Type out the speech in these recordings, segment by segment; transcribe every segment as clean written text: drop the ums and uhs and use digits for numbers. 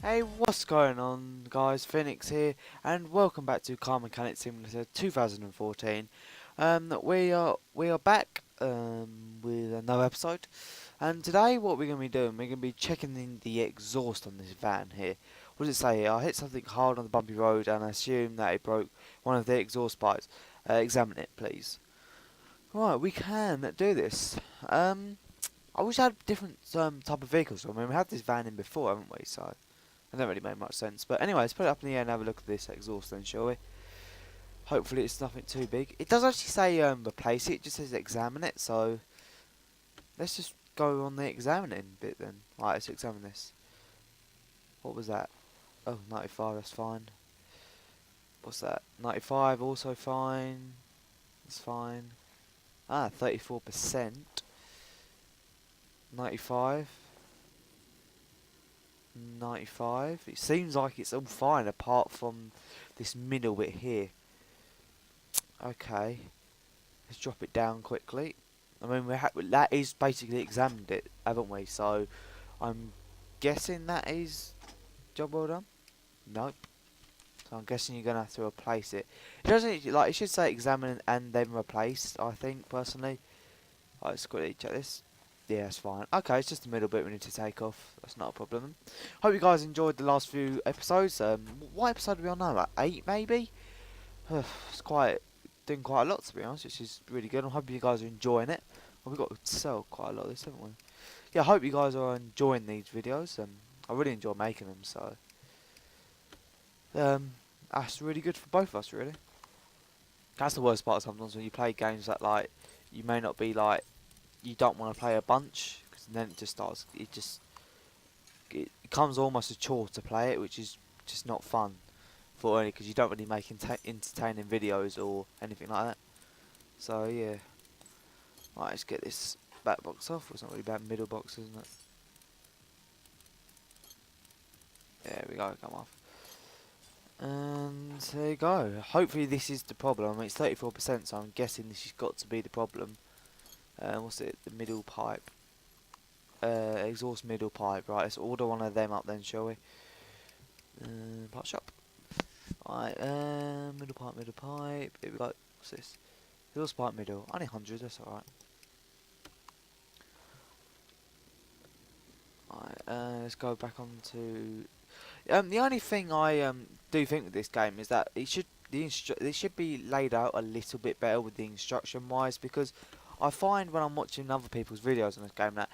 Hey, what's going on, guys? Phoenix here, and welcome back to Car Mechanic Simulator 2014. We are back with another episode, and today what we're going to be doing, we're going to be checking in the exhaust on this van here. What does it say here? I hit something hard on the bumpy road, and I assume that it broke one of the exhaust pipes. Examine it, please. Right, we can do this. I wish I had different type of vehicles. I mean, we had this van in before, haven't we? So. It don't really make much sense. But anyway, let's put it up in the air and have a look at this exhaust then, shall we? Hopefully it's nothing too big. It does actually say replace it, it just says examine it, so let's just go on the examining bit then. Right, let's examine this. What was that? Oh, 95, that's fine. What's that? 95, also fine. That's fine. Ah, 34%. 95. 95. It seems like it's all fine apart from this middle bit here. Okay, let's drop it down quickly. I mean, that is basically examined it, haven't we? So I'm guessing that is job well done. Nope. So I'm guessing you're gonna have to replace it. It doesn't like it should say examine and then replaced. I think personally. Right, let's quickly check this. Yeah, it's fine. Okay, it's just the middle bit we need to take off. That's not a problem. Hope you guys enjoyed the last few episodes. What episode are we on now? Like 8 maybe? It's doing quite a lot to be honest, which is really good. I hope you guys are enjoying it. Well, we've got to sell quite a lot of this, haven't we? Yeah, I hope you guys are enjoying these videos. I really enjoy making them, so that's really good for both of us, really. That's the worst part sometimes when you play games that like you may not be like you don't want to play a bunch, because then it just starts. It becomes almost a chore to play it, which is just not fun for only because you don't really make entertaining videos or anything like that. So yeah, right, let's get this back box off. It's not really bad, middle box, isn't it? There we go, come off. And there you go. Hopefully this is the problem. I mean, it's 34%, so I'm guessing this has got to be the problem. What's it? The middle pipe. Exhaust middle pipe. Right, let's order one of them up then, shall we? Part shop. Right, middle pipe. Here we go. What's this? Exhaust pipe middle. Only 100, that's alright. Right, let's go back on to... the only thing I do think with this game is that it should be laid out a little bit better with the instruction wise, because I find when I'm watching other people's videos on this game that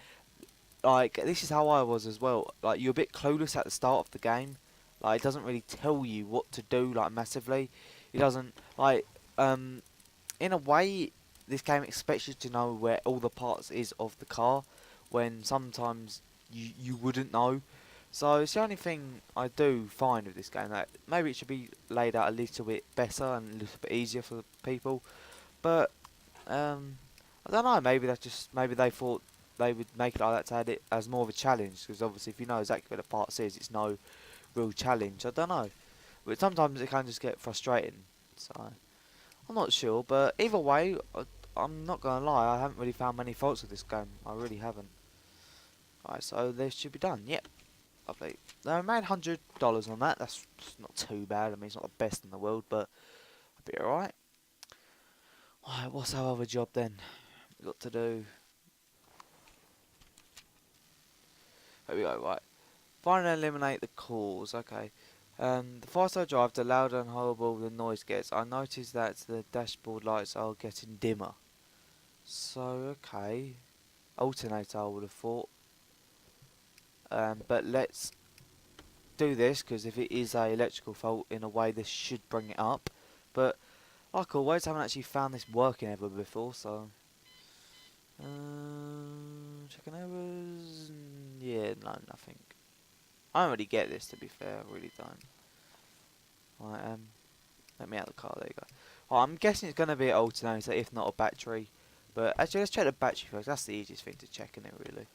like this is how I was as well. Like you're a bit clueless at the start of the game. Like it doesn't really tell you what to do like massively. It doesn't like in a way this game expects you to know where all the parts is of the car when sometimes you wouldn't know. So it's the only thing I do find with this game, that maybe it should be laid out a little bit better and a little bit easier for people. But I don't know. Maybe they thought they would make it like that to add it as more of a challenge. Because obviously, if you know exactly where the part is, it's no real challenge. I don't know. But sometimes it can just get frustrating. So I'm not sure. But either way, I'm not gonna lie. I haven't really found many faults with this game. I really haven't. Alright, so this should be done. Yep. Lovely. Now I made $100 on that. That's not too bad. I mean, it's not the best in the world, but I'll be alright. Alright, what's our other job then? We got to do. There we go. Right. Find and eliminate the cause. Okay. The faster I drive, the louder and horrible the noise gets. I noticed that the dashboard lights are getting dimmer. So okay. Alternator, I would have thought. But let's do this, because if it is a electrical fault, in a way this should bring it up. But like always, I haven't actually found this working ever before, so checking errors. Yeah, no, nothing. I don't really get this, to be fair. I really don't. Right, let me out of the car. There you go. I'm guessing it's gonna be an alternator, if not a battery. But actually, let's check the battery first. That's the easiest thing to check, isn't it? Really.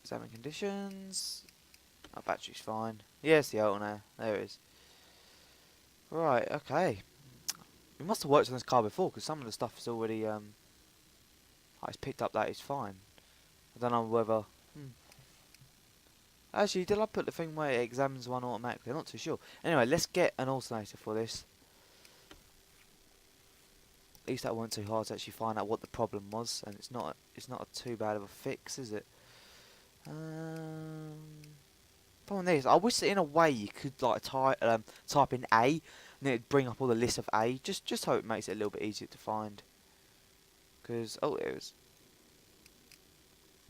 Examine conditions. Our battery's fine. Yes, the alternator. There it is. Right, okay. We must have worked on this car before, because some of the stuff is already, it's picked up that it's fine. I don't know whether, Actually, did I put the thing where it examines one automatically? I'm not too sure. Anyway, let's get an alternator for this. At least that wasn't too hard to actually find out what the problem was, and it's not too bad of a fix, is it? Problem is, I wish that in a way you could like type in A, and then it'd bring up all the list of A, just so it makes it a little bit easier to find. Because it was.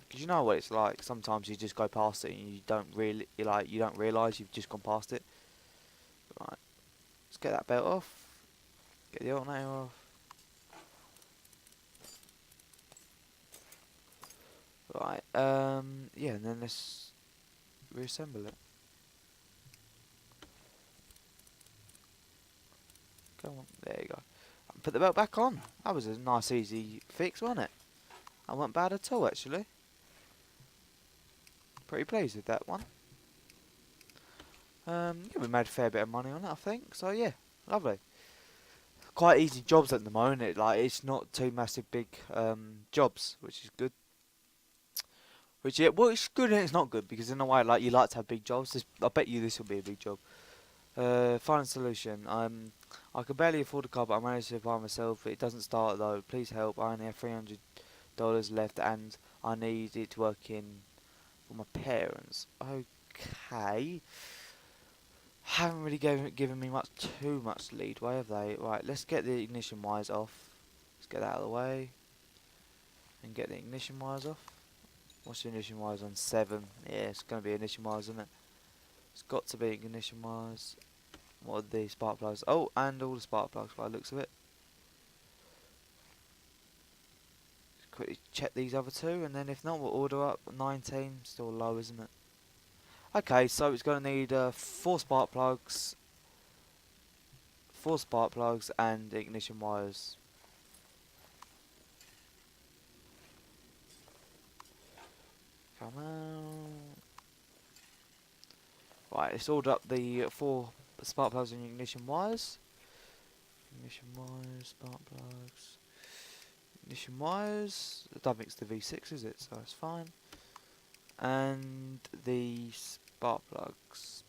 Because you know what it's like. Sometimes you just go past it and you don't realise you've just gone past it. Right, let's get that belt off. Get the alternator off. Right, yeah, and then let's reassemble it. Go on, there you go. Put the belt back on. That was a nice, easy fix, wasn't it? That wasn't bad at all, actually. Pretty pleased with that one. Yeah, we made a fair bit of money on it, I think. So yeah, lovely. Quite easy jobs at the moment. It's not too massive big jobs, which is good. Which yeah, well, it's good and it's not good because in a way, like you like to have big jobs. I bet you this will be a big job. Final solution. I could barely afford a car, but I managed to buy myself. It doesn't start though. Please help. I only have $300 left, and I need it working for my parents. Okay. Haven't really given me too much leadway, have they? Right. Let's get the ignition wires off. Let's get that out of the way, and get the ignition wires off. What's the ignition wires on? 7. Yeah, it's gonna be ignition wires, isn't it? It's got to be ignition wires. What are the spark plugs? Oh, and all the spark plugs by the looks of it. Just quickly check these other two, and then if not, we'll order up 19. Still low, isn't it? Okay, so it's going to need 4 spark plugs, and ignition wires. Come on. Right, let's order up the 4 spark plugs and ignition wires. Ignition wires, spark plugs, ignition wires. I don't think it's the V6, is it? So it's fine. And the spark plugs.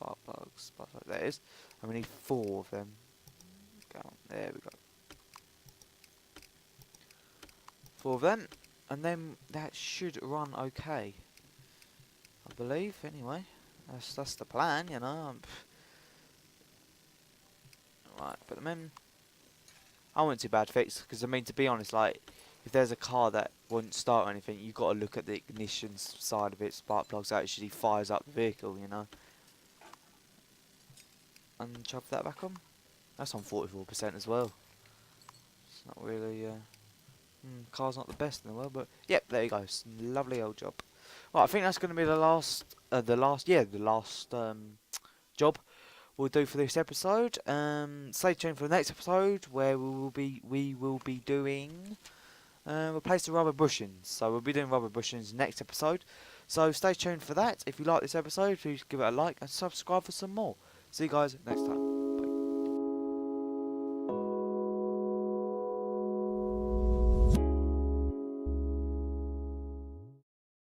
There it is. And we need 4 of them. Go on, there we go. 4 of them, and then that should run okay. I believe, anyway. That's the plan, you know. Right, put them in. I wasn't too bad fix, because I mean, to be honest, like, if there's a car that won't start or anything, you've got to look at the ignition side of it. Spark plugs actually fires up the vehicle, you know. And chop that back on. That's on 44% as well. It's not really, car's not the best in the world, but yep, there you go. It's a lovely old job. Right, I think that's going to be the last job we'll do for this episode. Stay tuned for the next episode where we will be doing replace the rubber bushings. So we'll be doing rubber bushings next episode. So stay tuned for that. If you like this episode, please give it a like and subscribe for some more. See you guys next time.